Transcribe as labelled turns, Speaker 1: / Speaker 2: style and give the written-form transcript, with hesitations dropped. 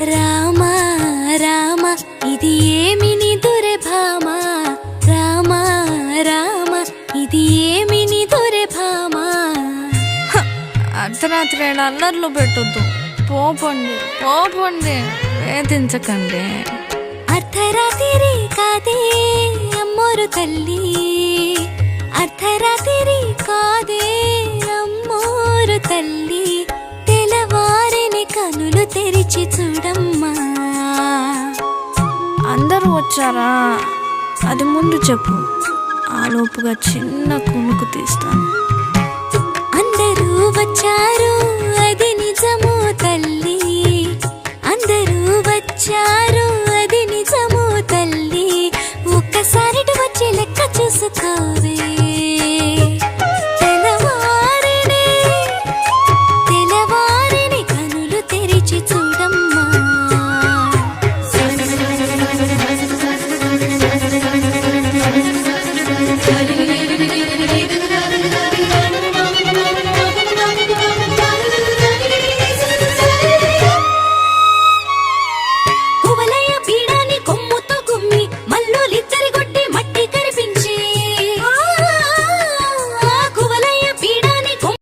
Speaker 1: రామ రామ ఇది ఏమి నిదురే భామ, రామ రామ ఇది ఏమి నిదురే భామ.
Speaker 2: అర్ధరాత్రి అల్లర్లు పెట్టొద్దు, పోపండి వేధించకండి.
Speaker 1: అర్ధరాత్రి కాదే అమ్మోరు తల్లి, అర్ధరాత్రి కాదే అమ్మోరు తల్లి, తెల్లవారిని కనులు తెరిచి చూడమ్మా.
Speaker 2: అందరూ వచ్చారా అది ముందు చెప్పు, ఆలోపుగా చిన్న కునుకు తీస్తాను.
Speaker 1: అందరూ వచ్చారు అది నిజమో తల్లి, అందరూ వచ్చారు